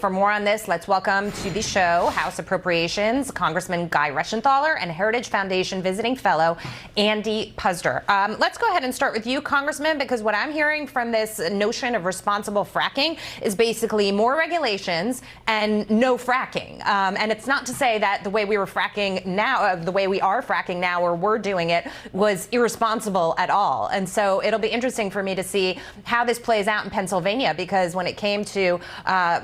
For more on this, let's welcome to the show House Appropriations Congressman Guy Reschenthaler and Heritage Foundation visiting fellow Andy Puzder. Let's go ahead and start with you, Congressman, because what I'm hearing from this notion of responsible fracking is basically more regulations and no fracking. And it's not to say that the way we were fracking now, the way we are fracking now, or we're doing it, was irresponsible at all. And so it'll be interesting for me to see how this plays out in Pennsylvania, because when it came to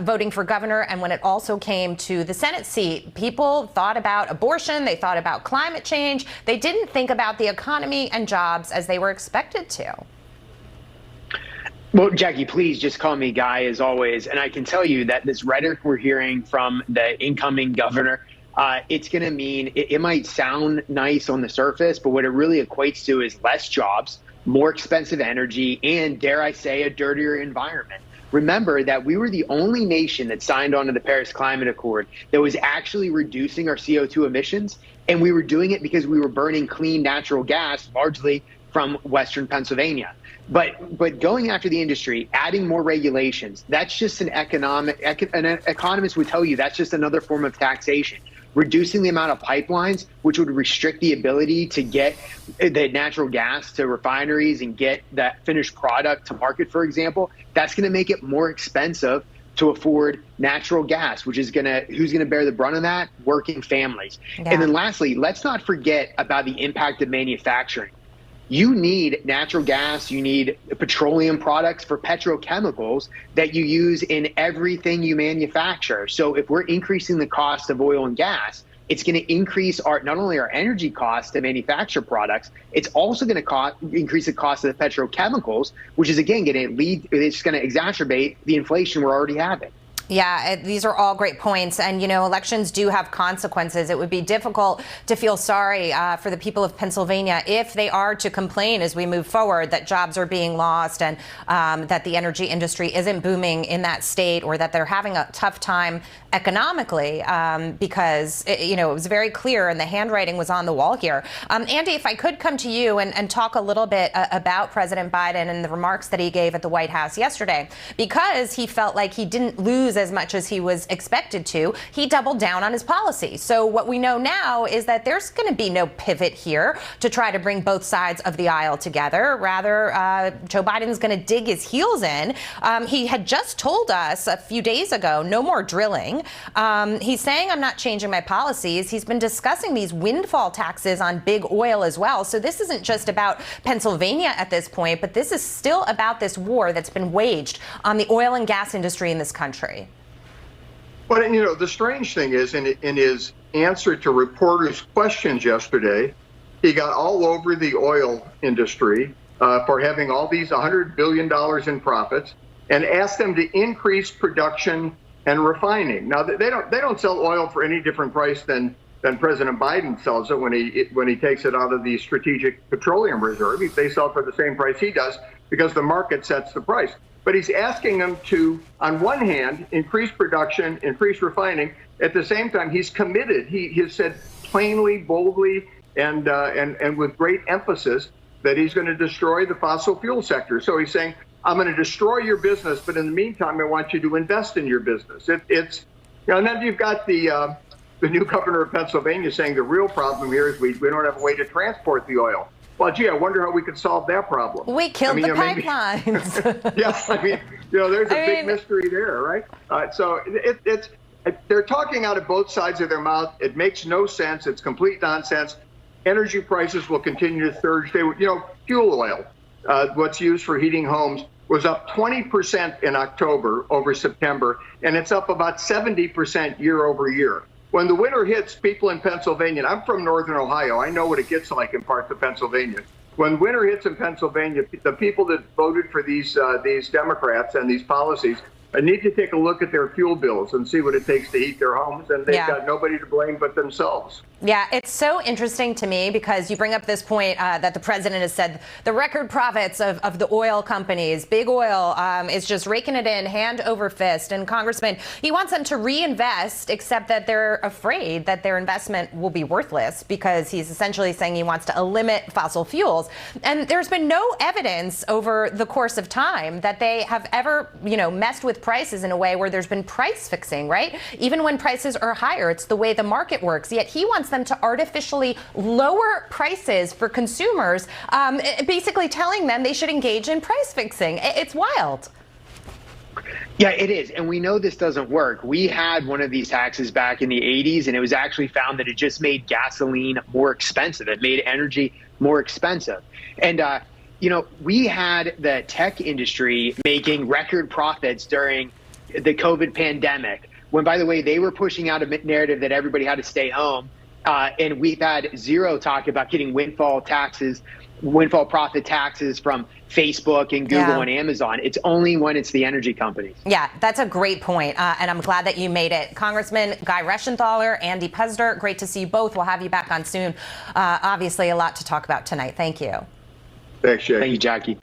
voting for governor and when it also came to the Senate seat, people thought about abortion, they thought about climate change, they didn't think about the economy and jobs as they were expected to. Well, Jackie, please just call me Guy as always. And I can tell you that this rhetoric we're hearing from the incoming governor, it's going to mean it might sound nice on the surface, but what it really equates to is less jobs, more expensive energy, and dare I say, a dirtier environment. Remember that we were the only nation that signed on to the Paris Climate Accord that was actually reducing our CO2 emissions. And we were doing it because we were burning clean natural gas, largely from Western Pennsylvania. But going after the industry, adding more regulations, that's just an economist would tell you that's just another form of taxation. Reducing the amount of pipelines, which would restrict the ability to get the natural gas to refineries and get that finished product to market, for example, that's going to make it more expensive to afford natural gas, who's going to bear the brunt of that? Working families. Yeah. And then lastly, let's not forget about the impact of manufacturing. You need natural gas, you need petroleum products for petrochemicals that you use in everything you manufacture. So if we're increasing the cost of oil and gas, it's going to increase not only our energy costs to manufacture products, it's also going to increase the cost of the petrochemicals, which is again it's going to exacerbate the inflation we're already having. Yeah, these are all great points. And, you know, elections do have consequences. It would be difficult to feel sorry for the people of Pennsylvania if they are to complain as we move forward that jobs are being lost and that the energy industry isn't booming in that state, or that they're having a tough time economically because, it was very clear and the handwriting was on the wall here. Andy, if I could come to you and talk a little bit about President Biden and the remarks that he gave at the White House yesterday, because he felt like he didn't lose as much as he was expected to. He doubled down on his policy. So what we know now is that there's going to be no pivot here to try to bring both sides of the aisle together. Rather, Joe Biden's going to dig his heels in. He had just told us a few days ago, no more drilling. He's saying, I'm not changing my policies. He's been discussing these windfall taxes on big oil as well. So this isn't just about Pennsylvania at this point, but this is still about this war that's been waged on the oil and gas industry in this country. But, the strange thing is, in his answer to reporters' questions yesterday, he got all over the oil industry for having all these $100 billion in profits, and asked them to increase production and refining. Now, they don't sell oil for any different price than President Biden sells it when he takes it out of the Strategic Petroleum Reserve. They sell it for the same price he does because the market sets the price. But he's asking them to, on one hand, increase production, increase refining. At the same time, he's committed. He has said plainly, boldly, and with great emphasis that he's going to destroy the fossil fuel sector. So he's saying, I'm going to destroy your business, but in the meantime, I want you to invest in your business. And then you've got the new governor of Pennsylvania saying the real problem here is we don't have a way to transport the oil. Well, gee, I wonder how we could solve that problem. We killed the pipelines. Yeah, there's a big mystery there, right? So they're talking out of both sides of their mouth. It makes no sense. It's complete nonsense. Energy prices will continue to surge. Fuel oil, what's used for heating homes, was up 20% in October over September, and it's up about 70% year over year. When the winter hits, people in Pennsylvania, and I'm from Northern Ohio, I know what it gets like in parts of Pennsylvania. When winter hits in Pennsylvania, the people that voted for these Democrats and these policies need to take a look at their fuel bills and see what it takes to heat their homes, and they've got nobody to blame but themselves. Yeah, it's so interesting to me because you bring up this point that the president has said the record profits of the oil companies, big oil, is just raking it in hand over fist. And Congressman, he wants them to reinvest, except that they're afraid that their investment will be worthless because he's essentially saying he wants to limit fossil fuels. And there's been no evidence over the course of time that they have ever, messed with prices in a way where there's been price fixing, right? Even when prices are higher, it's the way the market works. Yet he wants them to artificially lower prices for consumers, basically telling them they should engage in price fixing. It's wild. Yeah, it is. And we know this doesn't work. We had one of these taxes back in the 80s, and it was actually found that it just made gasoline more expensive. It made energy more expensive. And, we had the tech industry making record profits during the COVID pandemic, when, by the way, they were pushing out a narrative that everybody had to stay home. And we've had zero talk about getting windfall profit taxes from Facebook and Google and Amazon. It's only when it's the energy companies. Yeah, that's a great point. And I'm glad that you made it. Congressman Guy Reschenthaler, Andy Puzder, great to see you both. We'll have you back on soon. Obviously, a lot to talk about tonight. Thank you. Thanks, Jackie. Thank you, Jackie.